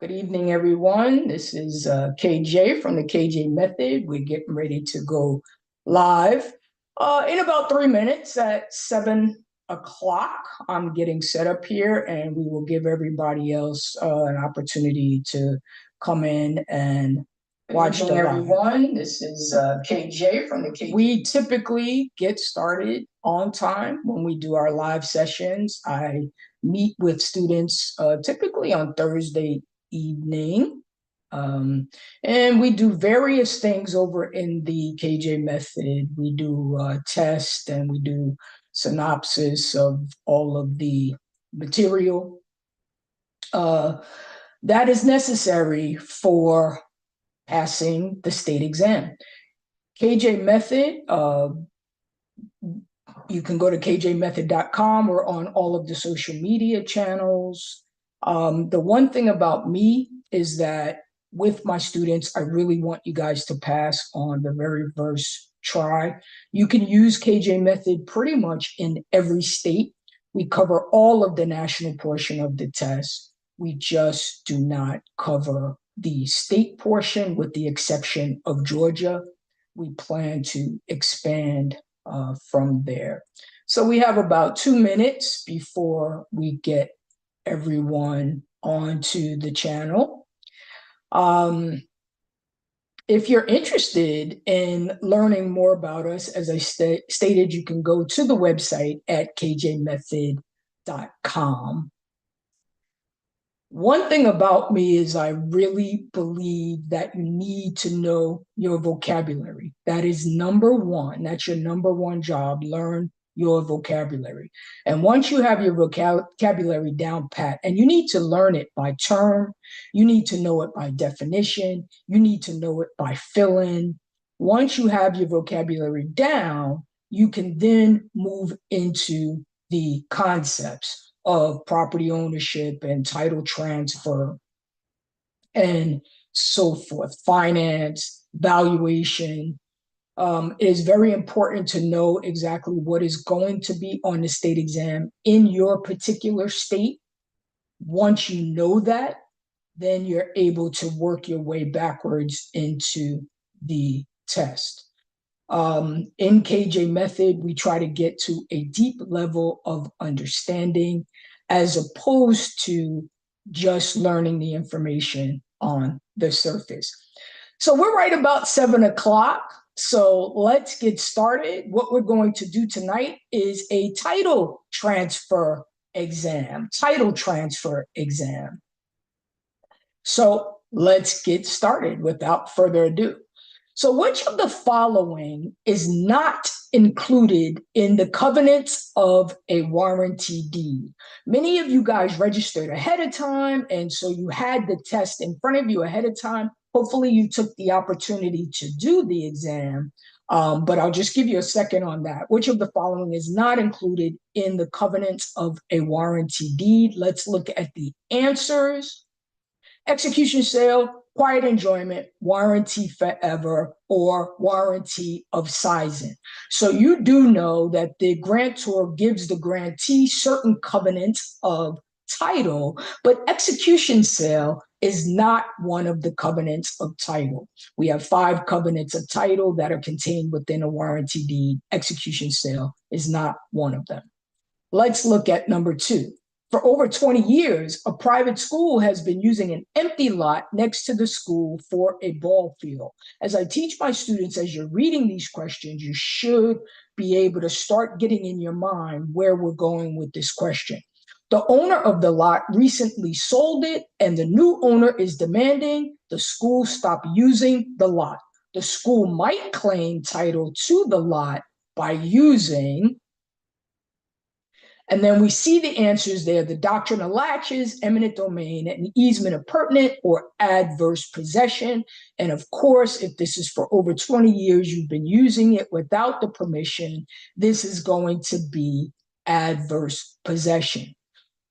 Good evening, everyone. This is KJ from the KJ Method. We're getting ready to go live in about 3 minutes at 7 o'clock. I'm getting set up here, and we will give everybody else an opportunity to come in and watch the live. Everyone. This is KJ from the KJ. We typically get started on time when we do our live sessions. I meet with students typically on Thursday evening. And we do various things over in the KJ method. We do tests and we do synopsis of all of the material that is necessary for passing the state exam. KJ method, you can go to kjmethod.com or on all of the social media channels. The one thing about me is that with my students, I really want you guys to pass on the very first try. You can use KJ method pretty much in every state. We cover all of the national portion of the test. We just do not cover the state portion with the exception of Georgia. We plan to expand from there. So we have about 2 minutes before we get everyone onto the channel. If you're interested in learning more about us, as I stated, you can go to the website at kjmethod.com. One thing about me is I really believe that you need to know your vocabulary. That is number one. That's your number one job. Learn your vocabulary. And once you have your vocabulary down pat, and you need to learn it by term, you need to know it by definition, you need to know it by fill-in. Once you have your vocabulary down, you can then move into the concepts of property ownership and title transfer and so forth, finance, valuation. It is very important to know exactly what is going to be on the state exam in your particular state. Once you know that, then you're able to work your way backwards into the test. In KJ method, we try to get to a deep level of understanding as opposed to just learning the information on the surface. So we're right about 7 o'clock. So let's get started. What we're going to do tonight is a title transfer exam. So let's get started without further ado. So which of the following is not included in the covenants of a warranty deed? Many of you guys registered ahead of time, and so you had the test in front of you ahead of time. Hopefully you took the opportunity to do the exam, but I'll just give you a second on that. Which of the following is not included in the covenants of a warranty deed? Let's look at the answers. Execution sale, quiet enjoyment, warranty forever, or warranty of sizing. So you do know that the grantor gives the grantee certain covenants of title, but execution sale is not one of the covenants of title. We have 5 covenants of title that are contained within a warranty deed. Execution sale is not one of them. Let's look at number 2. For over 20 years, a private school has been using an empty lot next to the school for a ball field. As I teach my students, as you're reading these questions, you should be able to start getting in your mind where we're going with this question. The owner of the lot recently sold it, and the new owner is demanding the school stop using the lot. The school might claim title to the lot by using. And then we see the answers there: the doctrine of laches, eminent domain, and easement of pertinent or adverse possession. And of course, if this is for over 20 years, you've been using it without the permission, this is going to be adverse possession.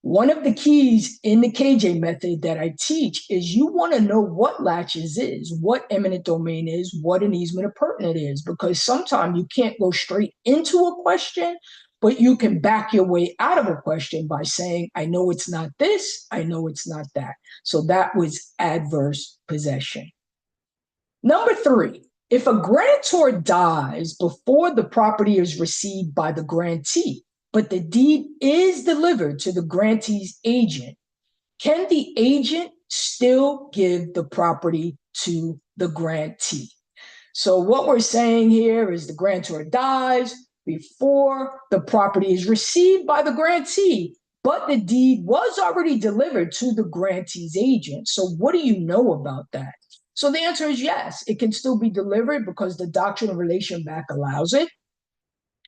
One of the keys in the KJ method that I teach is you want to know what laches is, what eminent domain is, what an easement of pertinent is, because sometimes you can't go straight into a question, but you can back your way out of a question by saying, I know it's not this, I know it's not that. So that was adverse possession. Number 3, if a grantor dies before the property is received by the grantee, but the deed is delivered to the grantee's agent, can the agent still give the property to the grantee? So what we're saying here is the grantor dies before the property is received by the grantee, but the deed was already delivered to the grantee's agent. So what do you know about that? So the answer is yes, it can still be delivered because the doctrine of relation back allows it.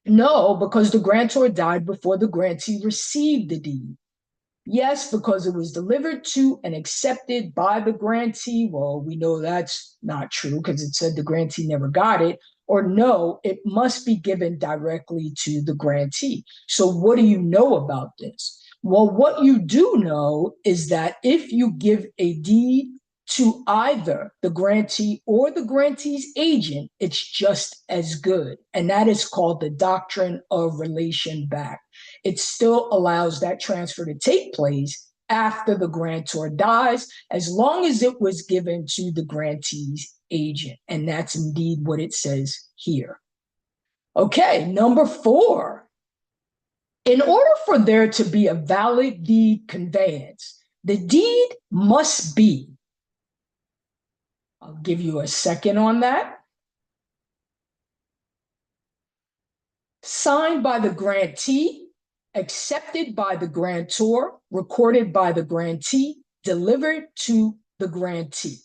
No, because the grantor died before the grantee received the deed. Yes, because it was delivered to and accepted by the grantee. Well, we know that's not true because it said the grantee never got it. Or no, it must be given directly to the grantee. So what do you know about this? Well, what you do know is that if you give a deed to either the grantee or the grantee's agent, it's just as good. And that is called the doctrine of relation back. It still allows that transfer to take place after the grantor dies, as long as it was given to the grantee's agent. And that's indeed what it says here. Okay, number 4. In order for there to be a valid deed conveyance, the deed must be, I'll give you a second on that, signed by the grantee, accepted by the grantor, recorded by the grantee, delivered to the grantee.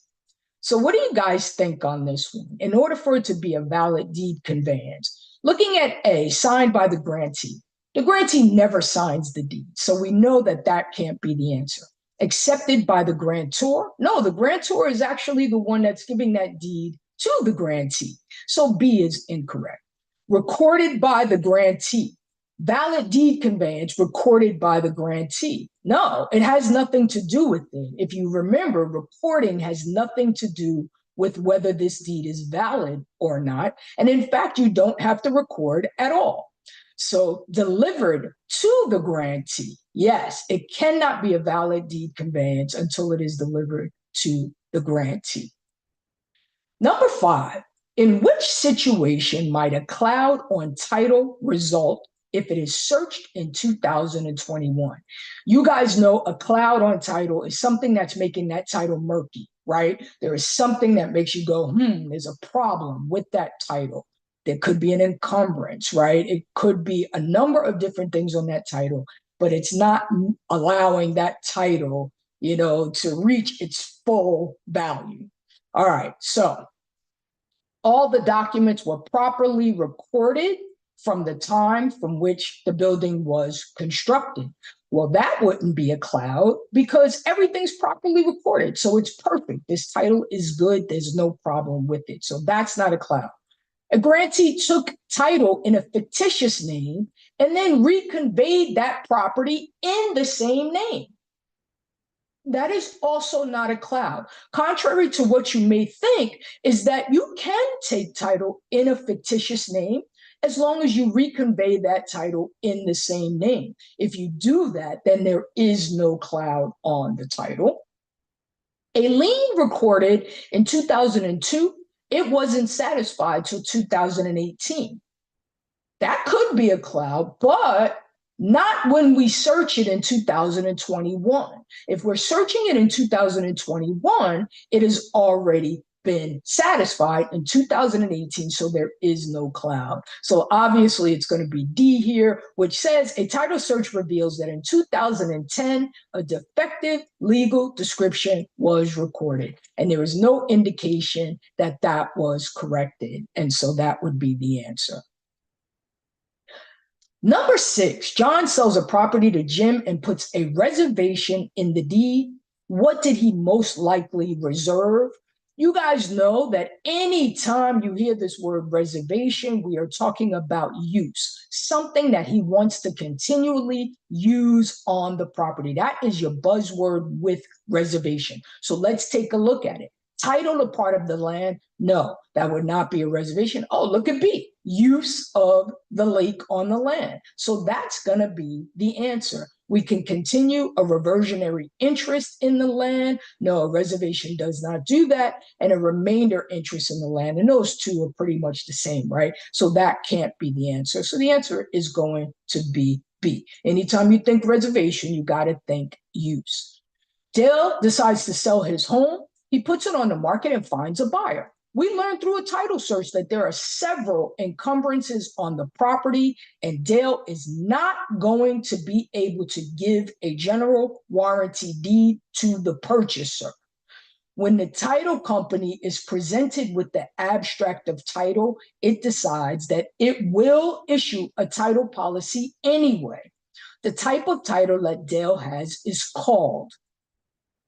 So what do you guys think on this one? In order for it to be a valid deed conveyance, looking at A, signed by the grantee never signs the deed. So we know that that can't be the answer. Accepted by the grantor? No, the grantor is actually the one that's giving that deed to the grantee. So B is incorrect. Recorded by the grantee. Valid deed conveyance recorded by the grantee. No, it has nothing to do with it. If you remember, recording has nothing to do with whether this deed is valid or not. And in fact, you don't have to record at all. So delivered to the grantee, yes, it cannot be a valid deed conveyance until it is delivered to the grantee. Number 5, in which situation might a cloud on title result if it is searched in 2021? You guys know a cloud on title is something that's making that title murky, right? There is something that makes you go, there's a problem with that title. There could be an encumbrance, right? It could be a number of different things on that title, but it's not allowing that title, to reach its full value. All right, so all the documents were properly recorded from the time from which the building was constructed. Well, that wouldn't be a cloud because everything's properly recorded. So it's perfect. This title is good. There's no problem with it. So that's not a cloud. A grantee took title in a fictitious name and then reconveyed that property in the same name. That is also not a cloud. Contrary to what you may think, is that you can take title in a fictitious name as long as you reconvey that title in the same name. If you do that, then there is no cloud on the title. A lien recorded in 2002, it wasn't satisfied till 2018. That could be a cloud, but not when we search it in 2021. If we're searching it in 2021, it has already been satisfied in 2018, so there is no cloud. So obviously it's going to be D here, which says a title search reveals that in 2010, a defective legal description was recorded, and there is no indication that that was corrected, and so that would be the answer. Number 6, John sells a property to Jim and puts a reservation in the deed. What did he most likely reserve? You guys know that anytime you hear this word reservation, we are talking about use, something that he wants to continually use on the property. That is your buzzword with reservation. So let's take a look at it. Title a part of the land? No, that would not be a reservation. Oh, look at B. use of the lake on the land. So that's going to be the answer. We can continue a reversionary interest in the land. No, a reservation does not do that. And a remainder interest in the land. And those two are pretty much the same, right? So that can't be the answer. So the answer is going to be B. Anytime you think reservation, you got to think use. Dale decides to sell his home. He puts it on the market and finds a buyer. We learned through a title search that there are several encumbrances on the property, and Dale is not going to be able to give a general warranty deed to the purchaser. When the title company is presented with the abstract of title, it decides that it will issue a title policy anyway. The type of title that Dale has is called.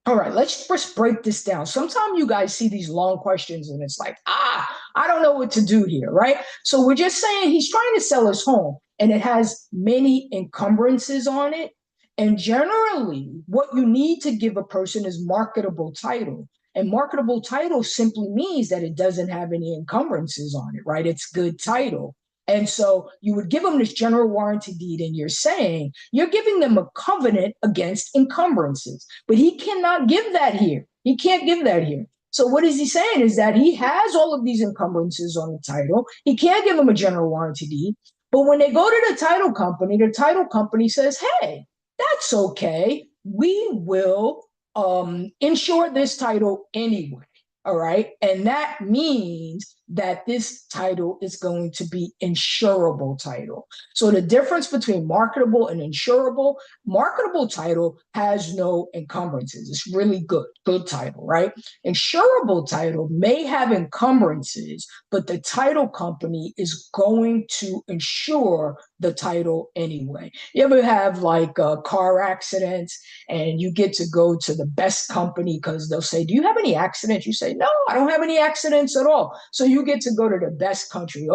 All right, let's first break this down. Sometimes you guys see these long questions and it's like, I don't know what to do here, right? So we're just saying he's trying to sell his home and it has many encumbrances on it. And generally, what you need to give a person is marketable title. And marketable title simply means that it doesn't have any encumbrances on it, right? It's good title. And so you would give them this general warranty deed, and you're saying you're giving them a covenant against encumbrances. But he cannot give that here. He can't give that here. So what is he saying is that he has all of these encumbrances on the title. He can't give them a general warranty deed. But when they go to the title company says, hey, that's okay. We will insure this title anyway. All right. And that means that this title is going to be insurable title. So the difference between marketable and insurable, marketable title has no encumbrances. It's really good title, right? Insurable title may have encumbrances, but the title company is going to insure the title anyway. You ever have like car accidents and you get to go to the best company because they'll say, do you have any accidents? You say, no, I don't have any accidents at all. So you get to go to the best company.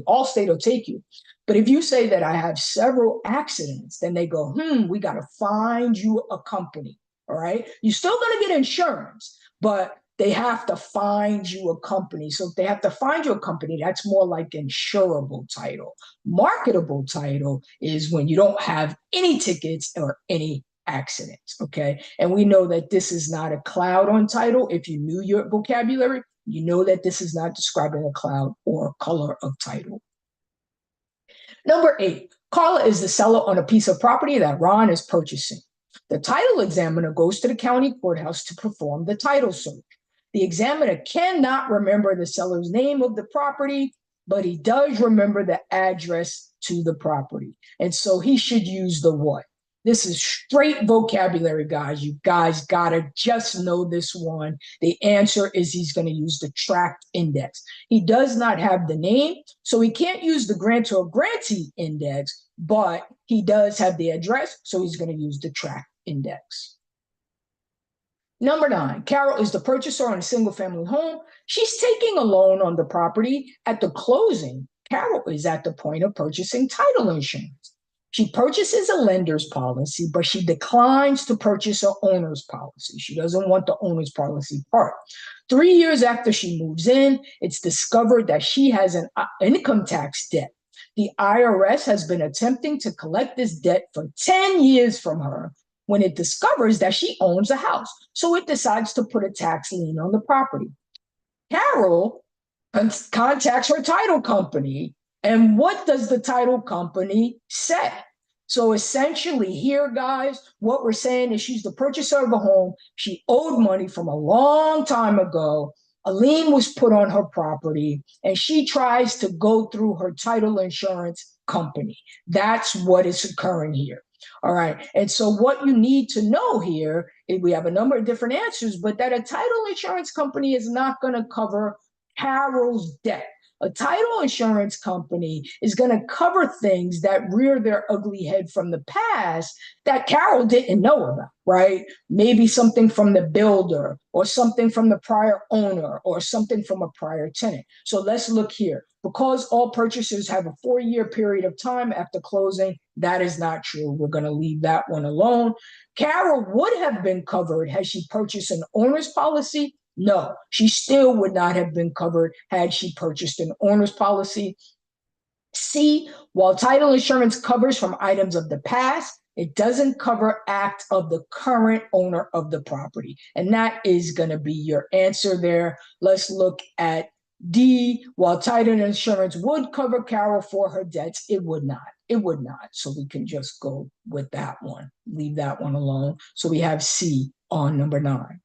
Allstate will take you. But if you say that I have several accidents, then they go, we got to find you a company. All right. You're still going to get insurance, but they have to find you a company. So if they have to find you a company, that's more like insurable title. Marketable title is when you don't have any tickets or any accidents, okay? And we know that this is not a cloud on title. If you knew your vocabulary, you know that this is not describing a cloud or color of title. Number 8, Carla is the seller on a piece of property that Ron is purchasing. The title examiner goes to the county courthouse to perform the title search. The examiner cannot remember the seller's name of the property, but he does remember the address to the property. And so he should use the what? This is straight vocabulary, guys. You guys gotta just know this one. The answer is he's gonna use the tract index. He does not have the name, so he can't use the grantor or grantee index, but he does have the address, so he's gonna use the tract index. Number 9, Carol is the purchaser on a single-family home. She's taking a loan on the property. At the closing, Carol is at the point of purchasing title insurance. She purchases a lender's policy, but she declines to purchase an owner's policy. She doesn't want the owner's policy part. 3 years after she moves in, it's discovered that she has an income tax debt. The IRS has been attempting to collect this debt for 10 years from her when it discovers that she owns a house. So it decides to put a tax lien on the property. Carol contacts her title company. And what does the title company say? So essentially here, guys, what we're saying is she's the purchaser of a home. She owed money from a long time ago. A lien was put on her property, and she tries to go through her title insurance company. That's what is occurring here. All right. And so what you need to know here, we have a number of different answers, but that a title insurance company is not going to cover Carol's debt. A title insurance company is going to cover things that rear their ugly head from the past that Carol didn't know about, right? Maybe something from the builder or something from the prior owner or something from a prior tenant. So let's look here. Because all purchasers have a 4-year period of time after closing, that is not true. We're going to leave that one alone. Carol would have been covered had she purchased an owner's policy. No, she still would not have been covered had she purchased an owner's policy. C, while title insurance covers from items of the past, it doesn't cover acts of the current owner of the property. And that is going to be your answer there. Let's look at D. While title insurance would cover Carol for her debts, it would not. It would not. So we can just go with that one. Leave that one alone. So we have C on number 9.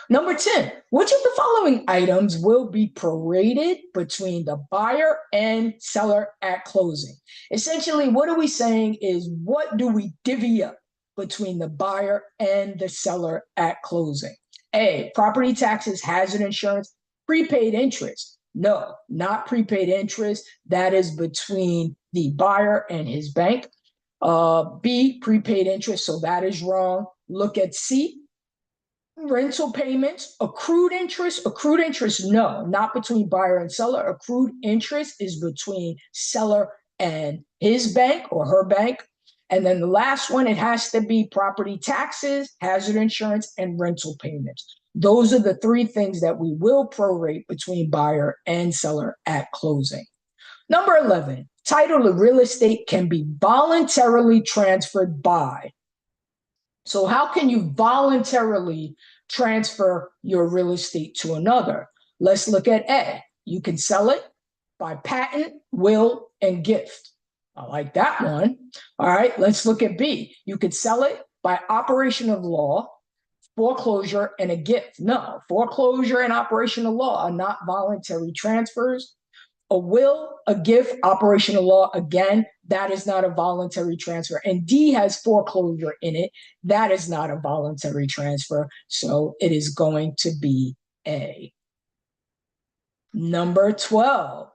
Number 10, which of the following items will be prorated between the buyer and seller at closing? Essentially, what are we saying is, what do we divvy up between the buyer and the seller at closing? A, property taxes, hazard insurance, prepaid interest. No, not prepaid interest. That is between the buyer and his bank. B, prepaid interest. So that is wrong. Look at C, rental payments, accrued interest. Accrued interest, no, not between buyer and seller. Accrued interest is between seller and his bank or her bank. And then the last one, it has to be property taxes, hazard insurance, and rental payments. Those are the 3 things that we will prorate between buyer and seller at closing. Number 11, title to real estate can be voluntarily transferred by. So how can you voluntarily transfer your real estate to another? Let's look at A. You can sell it by patent, will, and gift. I like that one. All right, let's look at B. You could sell it by operation of law, foreclosure, and a gift. No, foreclosure and operation of law are not voluntary transfers. A will, a gift, operation of law, again, that is not a voluntary transfer. And D has foreclosure in it. That is not a voluntary transfer. So it is going to be A. Number 12.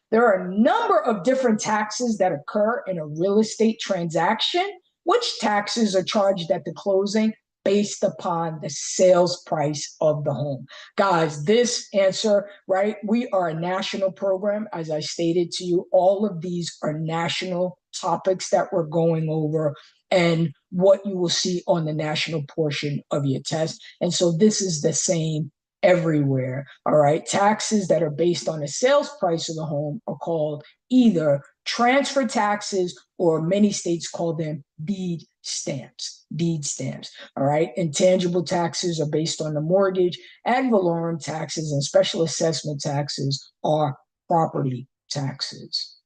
There are a number of different taxes that occur in a real estate transaction. Which taxes are charged at the closing? Based upon the sales price of the home. Guys, this answer, right? We are a national program. As I stated to you, all of these are national topics that we're going over and what you will see on the national portion of your test. And so this is the same everywhere. All right. Taxes that are based on the sales price of the home are called either transfer taxes, or many states call them deed stamps. Deed stamps. All right. Intangible taxes are based on the mortgage. Ad valorem taxes and special assessment taxes are property taxes.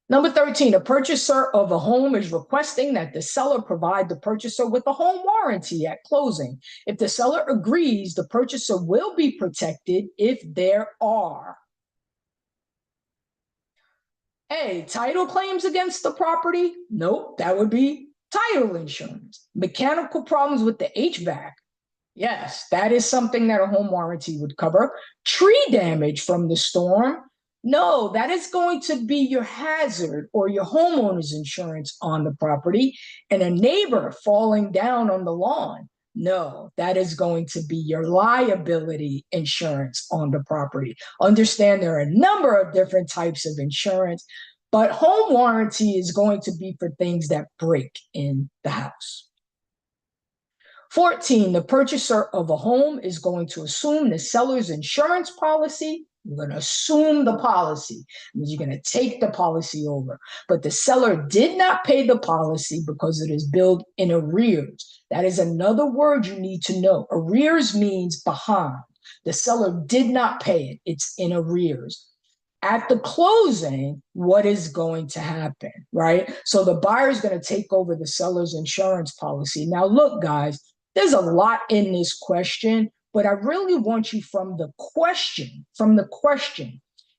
Number 13, a purchaser of a home is requesting that the seller provide the purchaser with a home warranty at closing. If the seller agrees, the purchaser will be protected if there are A, title claims against the property. Nope, that would be title insurance. Mechanical problems with the HVAC. Yes, that is something that a home warranty would cover. Tree damage from the storm. No, that is going to be your hazard or your homeowner's insurance on the property. And a neighbor falling down on the lawn. No, that is going to be your liability insurance on the property. Understand there are a number of different types of insurance, but home warranty is going to be for things that break in the house. 14, the purchaser of a home is going to assume the seller's insurance policy. You're going to assume the policy. You're going to take the policy over. But the seller did not pay the policy because it is billed in arrears. That is another word you need to know. Arrears means behind. The seller did not pay it. It's in arrears. At the closing, what is going to happen, right? So the buyer is going to take over the seller's insurance policy. Now, look, guys, there's a lot in this question, but I really want you from the question,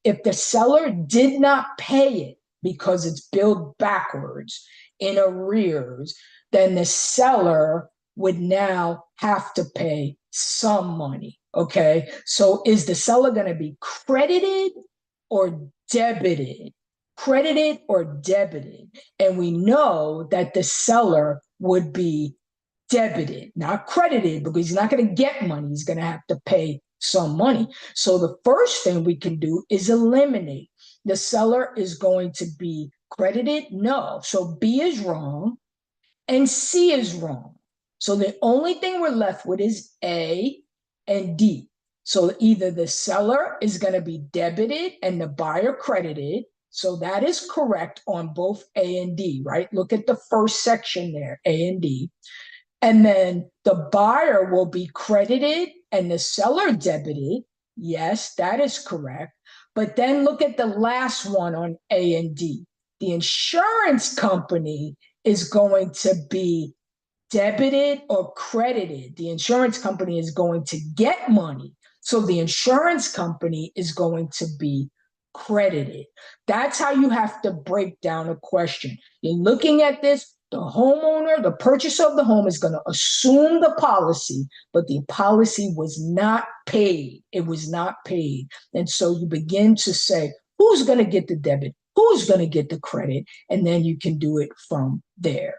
if the seller did not pay it because it's billed backwards in arrears, then the seller would now have to pay some money, okay? So is the seller going to be credited or debited? Credited or debited? And we know that the seller would be debited, not credited, because he's not going to get money. He's going to have to pay some money. So the first thing we can do is eliminate. The seller is going to be credited? No. So B is wrong and C is wrong. So the only thing we're left with is A, and D. So either the seller is going to be debited and the buyer credited. So that is correct on both A and D, right? Look at the first section there, A and D. And then the buyer will be credited and the seller debited. Yes, that is correct. But then look at the last one on A and D. The insurance company is going to be debited or credited. The insurance company is going to get money. So the insurance company is going to be credited. That's how you have to break down a question. You're looking at this, the homeowner, the purchaser of the home is going to assume the policy, but the policy was not paid. It was not paid. And so you begin to say, who's going to get the debit? Who's going to get the credit? And then you can do it from there.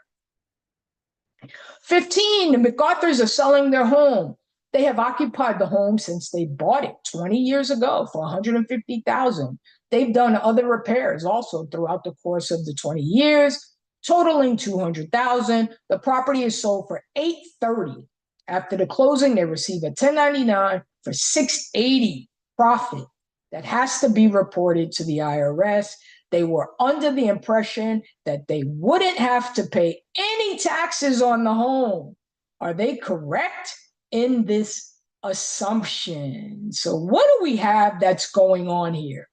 15, the MacArthurs are selling their home. They have occupied the home since they bought it 20 years ago for $150,000. They've done other repairs also throughout the course of the 20 years, totaling $200,000. The property is sold for $830. After the closing, they receive a 1099 for $680 profit that has to be reported to the IRS. They were under the impression that they wouldn't have to pay any taxes on the home. Are they correct in this assumption? So what do we have that's going on here?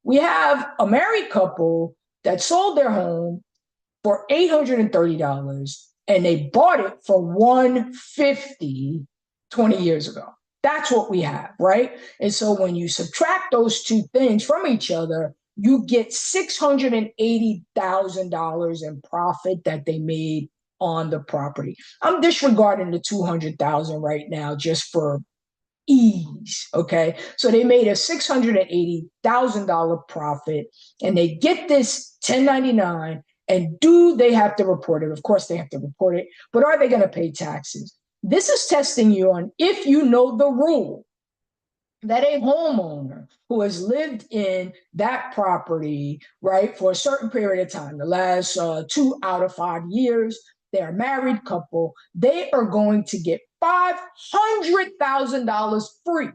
We have a married couple that sold their home for $830 and they bought it for $150 20 years ago. That's what we have, right? And so when you subtract those two things from each other, you get $680,000 in profit that they made on the property. I'm disregarding the $200,000 right now just for ease, okay? So they made a $680,000 profit and they get this 1099, and do they have to report it? Of course they have to report it, but are they going to pay taxes? This is testing you on if you know the rule that a homeowner who has lived in that property, right, for a certain period of time, the last 2 out of 5 years, they're a married couple, they are going to get $500,000 free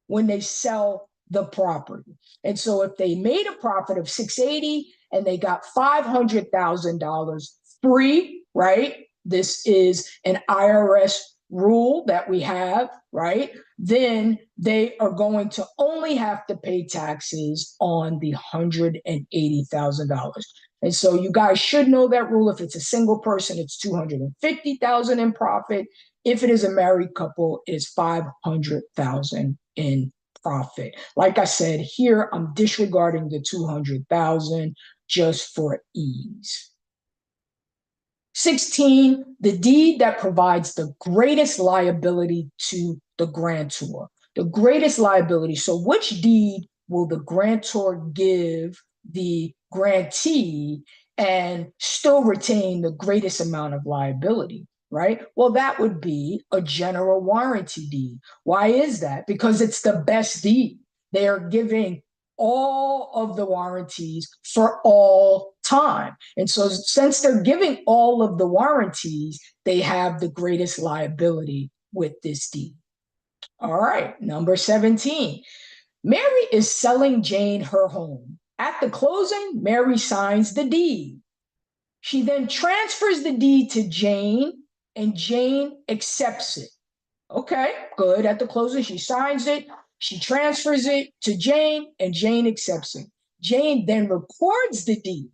when they sell the property. And so if they made a profit of $680 and they got $500,000 free, right? This is an IRS rule that we have, right? Then they are going to only have to pay taxes on the $180,000. And so you guys should know that rule. If it's a single person, it's $250,000 in profit. If it is a married couple, it's $500,000 in profit. Like I said, here I'm disregarding the $200,000 just for ease. 16, the deed that provides the greatest liability to the grantor. The greatest liability. So which deed will the grantor give the grantee and still retain the greatest amount of liability, right? Well, that would be a general warranty deed. Why is that? Because it's the best deed. They are giving all of the warranties for all time. And so since they're giving all of the warranties, they have the greatest liability with this deed. All right, number 17. Mary is selling Jane her home. At the closing, Mary signs the deed. She then transfers the deed to Jane, and Jane accepts it. Okay, good. At the closing, she signs it. She transfers it to Jane, and Jane accepts it. Jane then records the deed.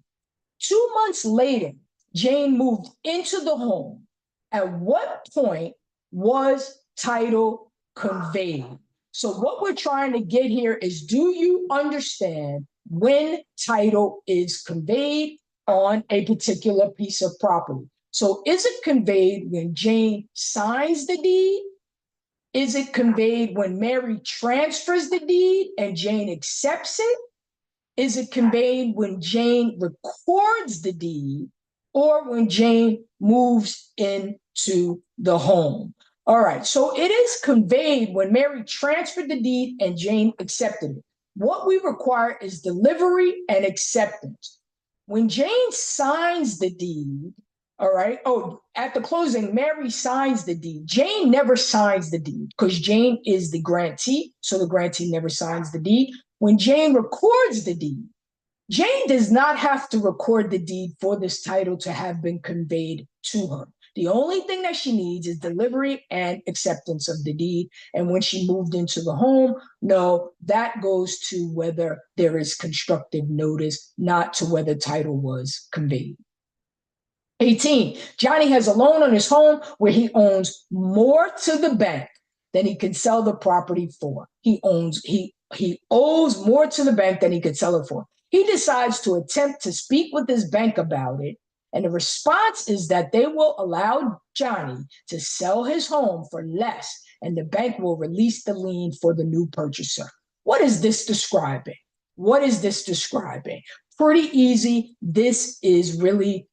2 months later, Jane moved into the home. At what point was title conveyed? So what we're trying to get here is, do you understand when title is conveyed on a particular piece of property? So is it conveyed when Jane signs the deed? Is it conveyed when Mary transfers the deed and Jane accepts it? Is it conveyed when Jane records the deed or when Jane moves into the home? All right, so it is conveyed when Mary transferred the deed and Jane accepted it. What we require is delivery and acceptance. When Jane signs the deed, All right. Oh, at the closing, Mary signs the deed. Jane never signs the deed because Jane is the grantee. So the grantee never signs the deed. When Jane records the deed, Jane does not have to record the deed for this title to have been conveyed to her. The only thing that she needs is delivery and acceptance of the deed. And when she moved into the home, no, that goes to whether there is constructive notice, not to whether title was conveyed. 18, Johnny has a loan on his home where he owns more to the bank than he can sell the property for. He owes more to the bank than he could sell it for. He decides to attempt to speak with his bank about it, and the response is that they will allow Johnny to sell his home for less, and the bank will release the lien for the new purchaser. What is this describing? What is this describing? Pretty easy. This is really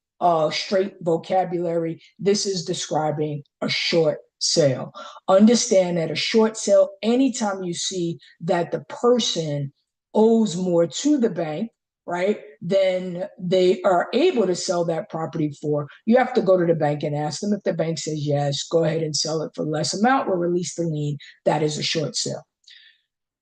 straight vocabulary. This is describing a short sale. Understand that a short sale, anytime you see that the person owes more to the bank, right, then they are able to sell that property for, you have to go to the bank and ask them. If the bank says yes, go ahead and sell it for less amount or release the lien. That is a short sale.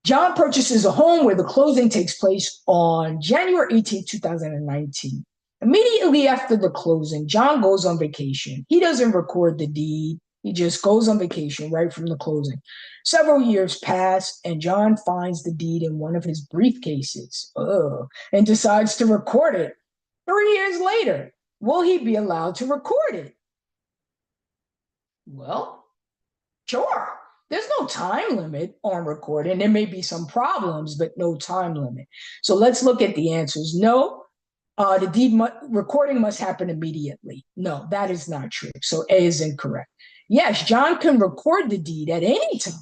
John purchases a home where the closing takes place on January 18, 2019. Immediately after the closing, John goes on vacation. He doesn't record the deed. He just goes on vacation right from the closing. Several years pass, and John finds the deed in one of his briefcases and decides to record it. 3 years later, will he be allowed to record it? Well, sure. There's no time limit on recording. There may be some problems, but no time limit. So let's look at the answers. No, the deed recording must happen immediately. No, that is not true. So A is incorrect. Yes, John can record the deed at any time,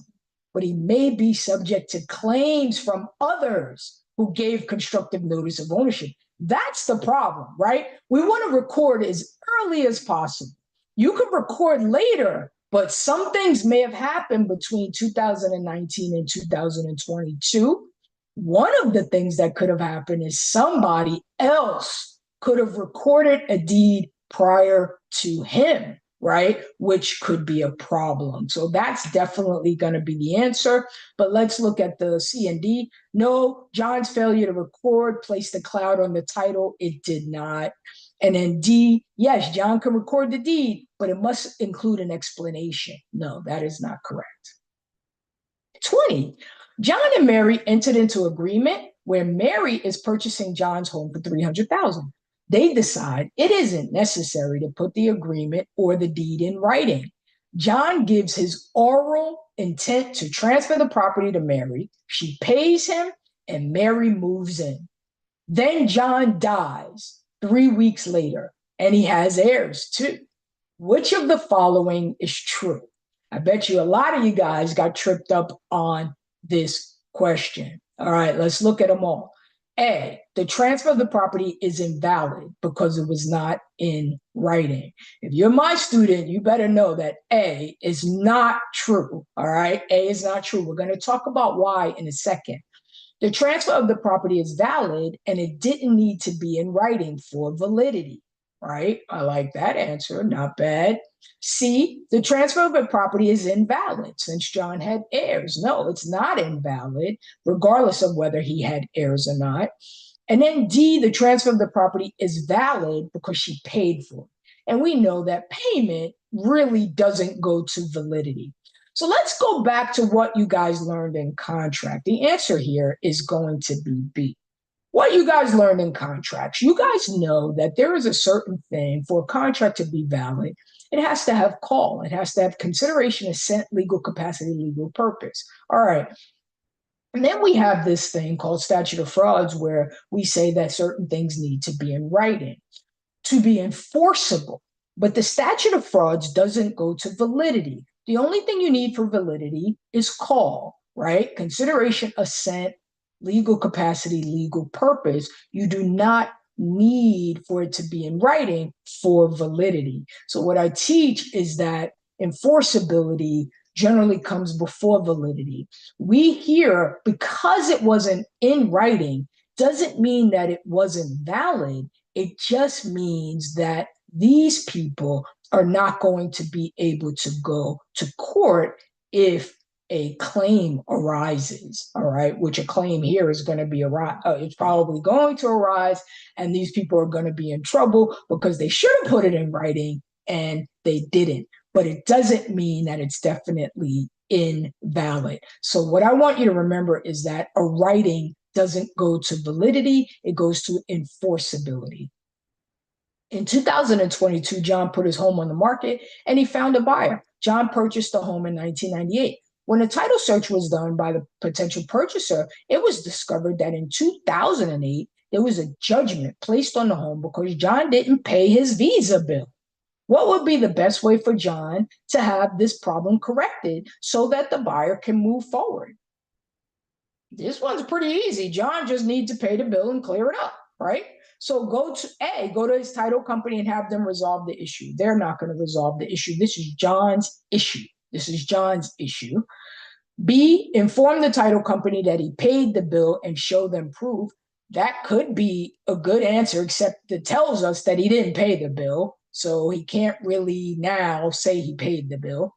but he may be subject to claims from others who gave constructive notice of ownership. That's the problem, right? We want to record as early as possible. You can record later, but some things may have happened between 2019 and 2022. One of the things that could have happened is somebody else could have recorded a deed prior to him, right? Which could be a problem. So that's definitely going to be the answer. But let's look at the C and D. No, John's failure to record placed a cloud on the title. It did not. And then D, yes, John can record the deed, but it must include an explanation. No, that is not correct. 20, John and Mary entered into agreement where Mary is purchasing John's home for $300,000. They decide it isn't necessary to put the agreement or the deed in writing. John gives his oral intent to transfer the property to Mary. She pays him, and Mary moves in. Then John dies 3 weeks later, and he has heirs too. Which of the following is true? I bet you a lot of you guys got tripped up on this question. All right, let's look at them all. A, the transfer of the property is invalid because it was not in writing. If you're my student, you better know that A is not true. All right, A is not true. We're going to talk about why in a second. The transfer of the property is valid, and it didn't need to be in writing for validity, right? I like that answer, not bad. C, the transfer of the property is invalid since John had heirs. No, it's not invalid, regardless of whether he had heirs or not. And then D, the transfer of the property is valid because she paid for it. And we know that payment really doesn't go to validity. So let's go back to what you guys learned in contract. The answer here is going to be B. What you guys learned in contracts, you guys know that there is a certain thing for a contract to be valid. It has to have call. It has to have consideration, assent, legal capacity, legal purpose. All right. And then we have this thing called statute of frauds where we say that certain things need to be in writing to be enforceable. But the statute of frauds doesn't go to validity. The only thing you need for validity is call, right? Consideration, assent, legal capacity, legal purpose. You do not need for it to be in writing for validity. So what I teach is that enforceability generally comes before validity. We here, because it wasn't in writing, doesn't mean that it wasn't valid. It just means that these people are not going to be able to go to court if a claim arises, all right, which a claim here is going to be it's probably going to arise, and these people are going to be in trouble because they should have put it in writing and they didn't. But it doesn't mean that it's definitely invalid. So what I want you to remember is that a writing doesn't go to validity, it goes to enforceability. In 2022, John put his home on the market and he found a buyer. John purchased the home in 1998. When a title search was done by the potential purchaser, it was discovered that in 2008, there was a judgment placed on the home because John didn't pay his visa bill. What would be the best way for John to have this problem corrected so that the buyer can move forward? This one's pretty easy. John just needs to pay the bill and clear it up, right? So go to his title company and have them resolve the issue. They're not going to resolve the issue. This is John's issue. This is John's issue. B, inform the title company that he paid the bill and show them proof. That could be a good answer, except it tells us that he didn't pay the bill. So he can't really now say he paid the bill.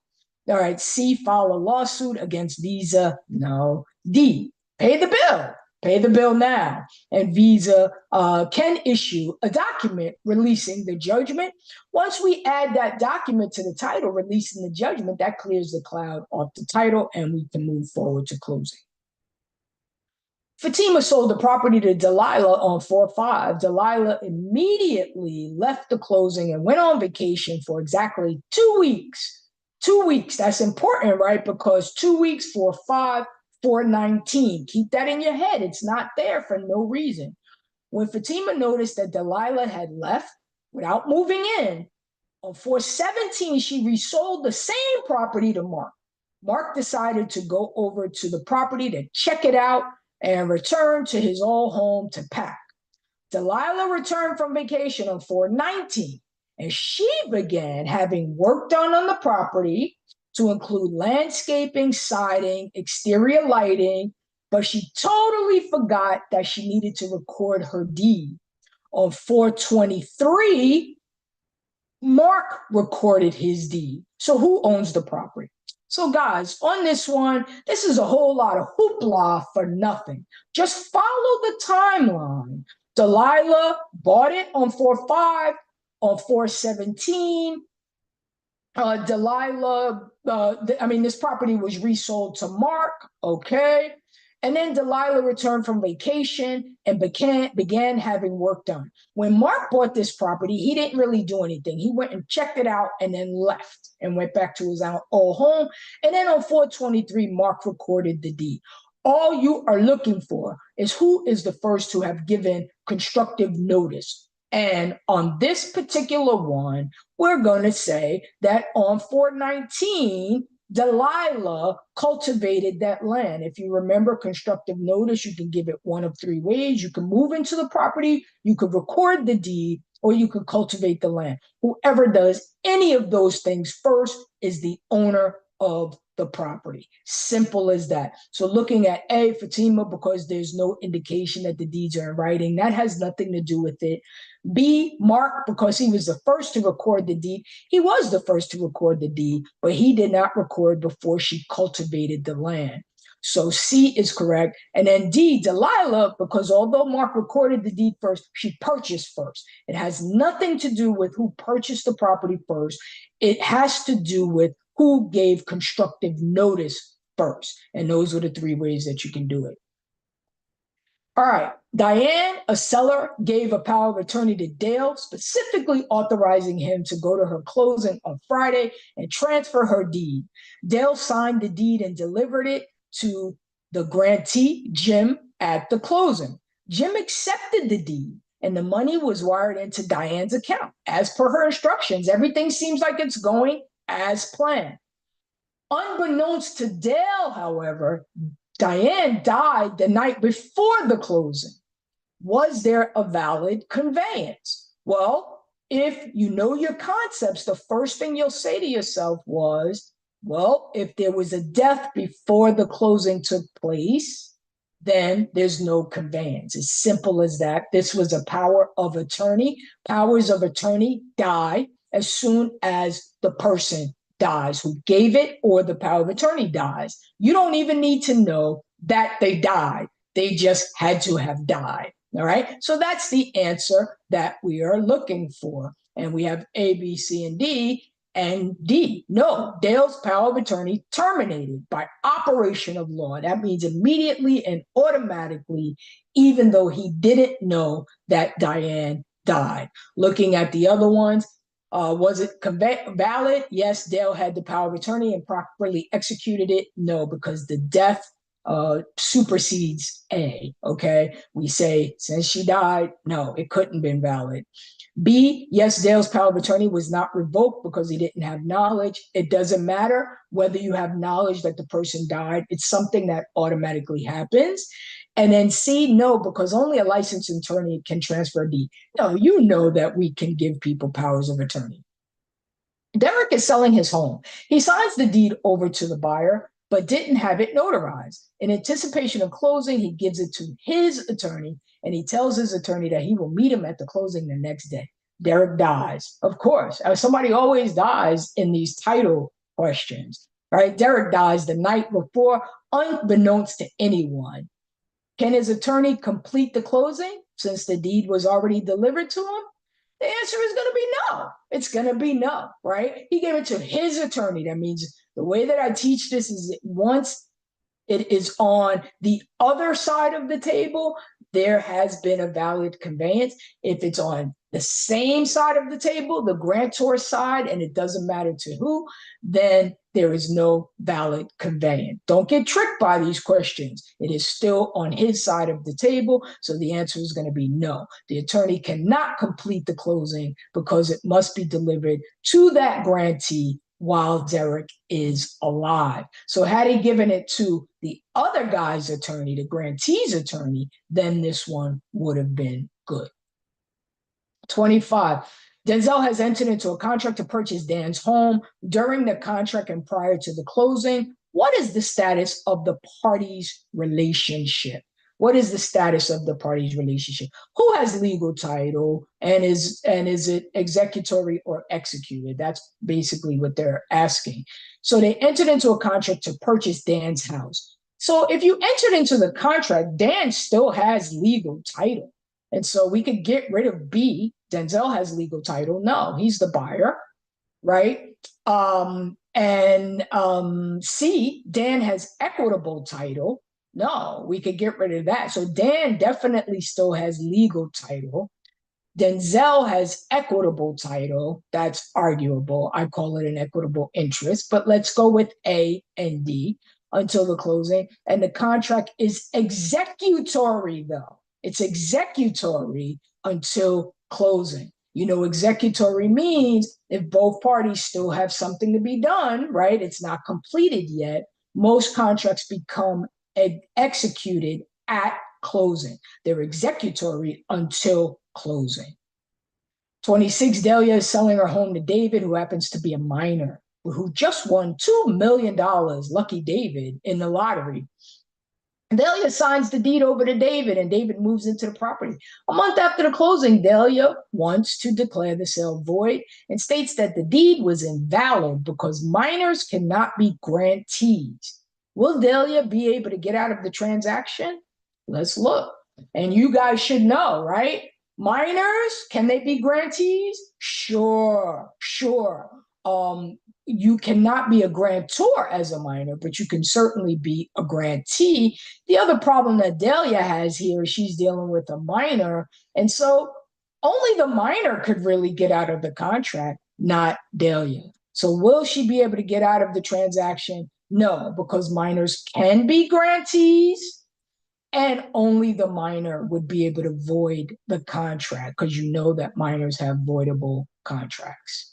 All right, C, file a lawsuit against Visa. No. D, pay the bill. Pay the bill now. And Visa can issue a document releasing the judgment. Once we add that document to the title releasing the judgment, that clears the cloud off the title and we can move forward to closing. Fatima sold the property to Delilah on 4/5. Delilah immediately left the closing and went on vacation for exactly 2 weeks. 2 weeks, that's important, right? Because 2 weeks, 4/5, 4/19. Keep that in your head. It's not there for no reason. When Fatima noticed that Delilah had left without moving in, on 4/17, she resold the same property to Mark. Mark decided to go over to the property to check it out and return to his old home to pack. Delilah returned from vacation on 4/19, and she began having work done on the property to include landscaping, siding, exterior lighting, but she totally forgot that she needed to record her deed. On 4/23, Mark recorded his deed. So who owns the property? So guys, on this one, this is a whole lot of hoopla for nothing. Just follow the timeline. Delilah bought it on 4/5, on 4/17. This property was resold to Mark, okay? And then Delilah returned from vacation and began having work done. When Mark bought this property, he didn't really do anything. He went and checked it out and then left and went back to his old home. And then on 4/23, Mark recorded the deed. All you are looking for is who is the first to have given constructive notice. And on this particular one, we're going to say that on 4/19, Delilah cultivated that land. If you remember constructive notice, you can give it one of three ways. You can move into the property, you could record the deed, or you could cultivate the land. Whoever does any of those things first is the owner of the property. Simple as that. So looking at A, Fatima, because there's no indication that the deeds are in writing, that has nothing to do with it. B, Mark, because he was the first to record the deed. He was the first to record the deed, but he did not record before she cultivated the land. So C is correct. And then D, Delilah, because although Mark recorded the deed first, she purchased first. It has nothing to do with who purchased the property first. It has to do with who gave constructive notice first. And those are the three ways that you can do it. All right, Diane, a seller, gave a power of attorney to Dale, specifically authorizing him to go to her closing on Friday and transfer her deed. Dale signed the deed and delivered it to the grantee, Jim, at the closing. Jim accepted the deed and the money was wired into Diane's account. As per her instructions, everything seems like it's going as planned. Unbeknownst to Dale, however, Diane died the night before the closing. Was there a valid conveyance? Well, if you know your concepts, the first thing you'll say to yourself was, well, if there was a death before the closing took place, then there's no conveyance. As simple as that. This was a power of attorney. Powers of attorney die as soon as the person dies who gave it, or the power of attorney dies. You don't even need to know that they died. They just had to have died. All right. So that's the answer that we are looking for. And we have A, B, C, and D. And D, no, Dale's power of attorney terminated by operation of law. That means immediately and automatically, even though he didn't know that Diane died. Looking at the other ones, was it valid? Yes, Dale had the power of attorney and properly executed it. No, because the death supersedes A, okay? We say, since she died, no, it couldn't have been valid. B, yes, Dale's power of attorney was not revoked because he didn't have knowledge. It doesn't matter whether you have knowledge that the person died. It's something that automatically happens. And then C, no, because only a licensed attorney can transfer a deed. No, you know that we can give people powers of attorney. Derek is selling his home. He signs the deed over to the buyer, but didn't have it notarized. In anticipation of closing, he gives it to his attorney, and he tells his attorney that he will meet him at the closing the next day. Derek dies. Of course, somebody always dies in these title questions, right? Derek dies the night before, unbeknownst to anyone. Can his attorney complete the closing since the deed was already delivered to him? The answer is going to be no. It's going to be no, right? He gave it to his attorney. That means the way that I teach this is once it is on the other side of the table, there has been a valid conveyance. If it's on the same side of the table, the grantor side, and it doesn't matter to who, then there is no valid conveyance. Don't get tricked by these questions. It is still on his side of the table, so the answer is going to be no. The attorney cannot complete the closing because it must be delivered to that grantee while Derek is alive. So had he given it to the other guy's attorney, the grantee's attorney, then this one would have been good. 25. Denzel has entered into a contract to purchase Dan's home. During the contract and prior to the closing, what is the status of the parties' relationship? What is the status of the parties' relationship? Who has legal title, and is it executory or executed? That's basically what they're asking. So they entered into a contract to purchase Dan's house. So if you entered into the contract, Dan still has legal title. And so we could get rid of B. Denzel has legal title. No, he's the buyer, right? C, Dan has equitable title. No, we could get rid of that. So Dan definitely still has legal title. Denzel has equitable title. That's arguable. I call it an equitable interest, but let's go with A and D until the closing. And the contract is executory, though. It's executory until closing. You know, executory means if both parties still have something to be done, right? It's not completed yet. Most contracts become executed at closing. They're executory until closing. 26, Delia is selling her home to David, who happens to be a minor, who just won $2 million, lucky David, in the lottery. Delia signs the deed over to David, and David moves into the property. A month after the closing, Delia wants to declare the sale void and states that the deed was invalid because minors cannot be grantees. Will Delia be able to get out of the transaction? Let's look. And you guys should know, right? Minors, can they be grantees? Sure. You cannot be a grantor as a minor, but you can certainly be a grantee. The other problem that Delia has here is she's dealing with a minor, and so only the minor could really get out of the contract, not Delia. So will she be able to get out of the transaction? No, because minors can be grantees, and only the minor would be able to void the contract, because you know that minors have voidable contracts.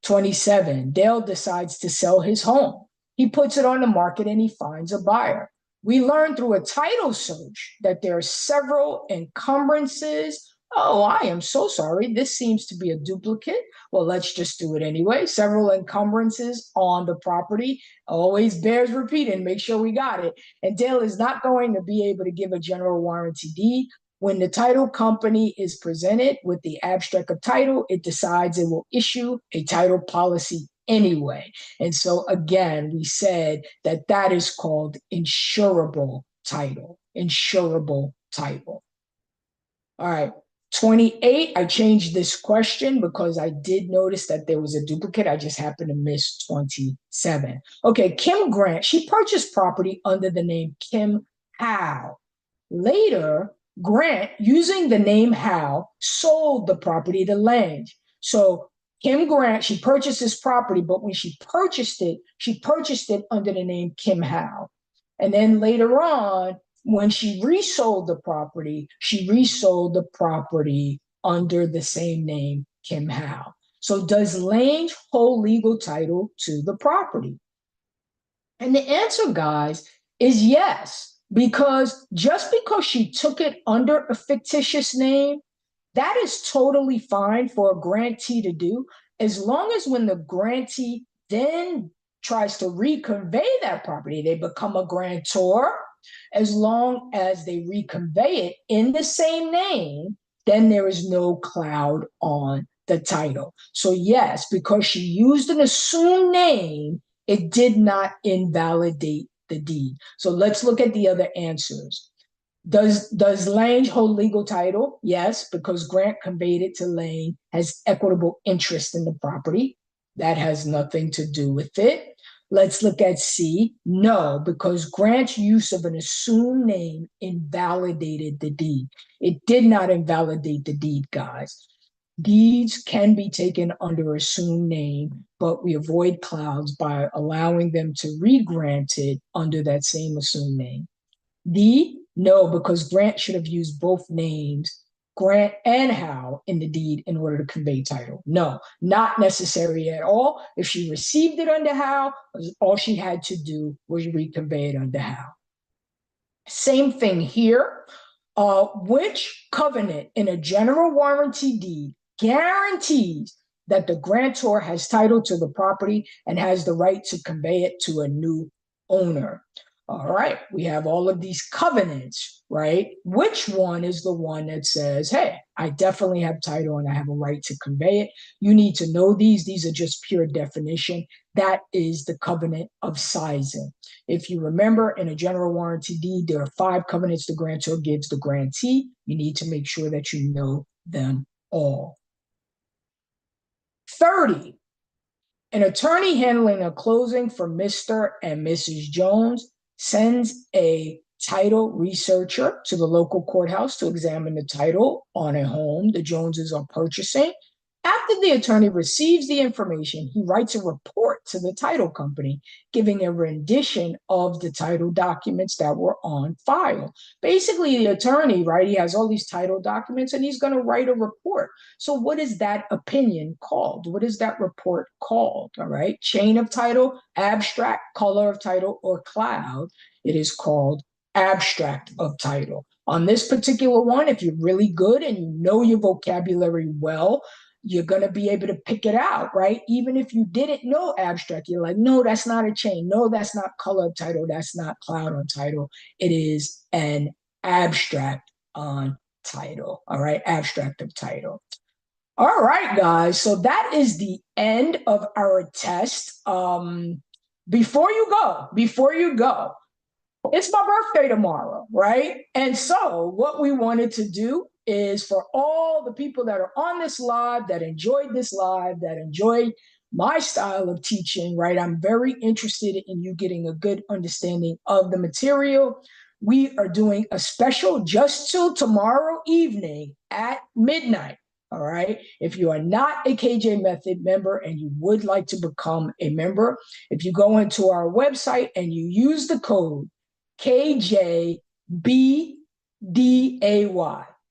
27, Dale decides to sell his home. He puts it on the market and he finds a buyer. We learned through a title search that there are several encumbrances Oh, I am so sorry. This seems to be a duplicate. Well, let's just do it anyway. Several encumbrances on the property. Always bears repeating. Make sure we got it. And Dale is not going to be able to give a general warranty deed. When the title company is presented with the abstract of title, it decides it will issue a title policy anyway. And so, again, we said that that is called insurable title. Insurable title. All right. 28, I changed this question because I did notice that there was a duplicate. I just happened to miss 27. Okay, Kim Grant, she purchased property under the name Kim Howe. Later, Grant, using the name Howe, sold the property to Lange. So Kim Grant, she purchased this property, but when she purchased it under the name Kim Howe. And then later on, when she resold the property, she resold the property under the same name, Kim Howe. So does Lange hold legal title to the property? And the answer, guys, is yes, because just because she took it under a fictitious name, that is totally fine for a grantee to do, as long as when the grantee then tries to reconvey that property, they become a grantor. As long as they reconvey it in the same name, then there is no cloud on the title. So yes, because she used an assumed name, it did not invalidate the deed. So let's look at the other answers. Does Lange hold legal title? Yes, because Grant conveyed it to Lange, has equitable interest in the property. That has nothing to do with it. Let's look at C. No, because Grant's use of an assumed name invalidated the deed. It did not invalidate the deed, guys. Deeds can be taken under assumed name, but we avoid clouds by allowing them to re-grant it under that same assumed name. D, no, because Grant should have used both names, Grant and Howe, in the deed in order to convey title. No, not necessary at all. If she received it under Howe, all she had to do was reconvey it under Howe. Same thing here. Which covenant in a general warranty deed guarantees that the grantor has title to the property and has the right to convey it to a new owner? All right, we have all of these covenants, right? Which one is the one that says, hey, I definitely have title and I have a right to convey it? You need to know these. These are just pure definition. That is the covenant of sizing. If you remember, in a general warranty deed, there are 5 covenants the grantor gives the grantee. You need to make sure that you know them all. 30, an attorney handling a closing for Mr. and Mrs. Jones sends a title researcher to the local courthouse to examine the title on a home the Joneses are purchasing. After the attorney receives the information, he writes a report to the title company, giving a rendition of the title documents that were on file. Basically, the attorney, right, he has all these title documents and he's going to write a report. So what is that opinion called? What is that report called? All right, chain of title, abstract, color of title, or cloud. It is called abstract of title. On this particular one, if you're really good and you know your vocabulary well, you're going to be able to pick it out, right? Even if you didn't know abstract, you're like, no, that's not a chain. No, that's not color of title. That's not cloud on title. It is an abstract on title. All right, abstract of title. All right, guys. So that is the end of our test. Before you go, it's my birthday tomorrow, right? And so what we wanted to do is for all the people that are on this live, that enjoyed this live, that enjoyed my style of teaching, right? I'm very interested in you getting a good understanding of the material. We are doing a special just till tomorrow evening at midnight. All right. If you are not a KJ Method member and you would like to become a member, if you go into our website and you use the code KJBDAY,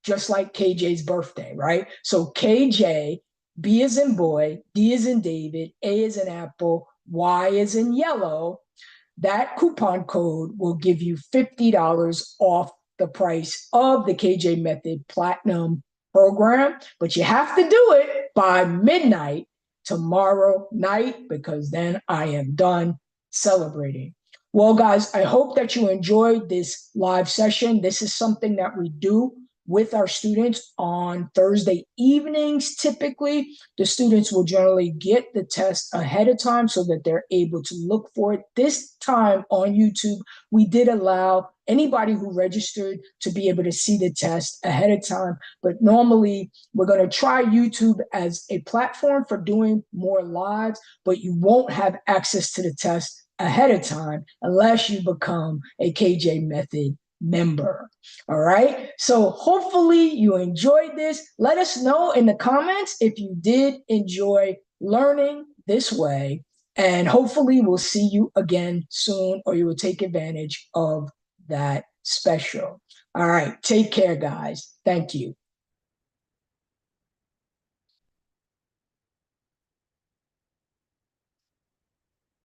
just like KJ's birthday, right? So KJ, B is in boy, D is in David, A is in apple, Y is in yellow. That coupon code will give you $50 off the price of the KJ Method Platinum program, but you have to do it by midnight tomorrow night, because then I am done celebrating. Well, guys, I hope that you enjoyed this live session. This is something that we do with our students on Thursday evenings. Typically, the students will generally get the test ahead of time so that they're able to look for it. This time on YouTube, we did allow anybody who registered to be able to see the test ahead of time. But normally, we're going to try YouTube as a platform for doing more lives, but you won't have access to the test ahead of time unless you become a KJ Method member. All right. So hopefully you enjoyed this. Let us know in the comments if you did enjoy learning this way. And hopefully we'll see you again soon, or you will take advantage of that special. All right. Take care, guys. Thank you.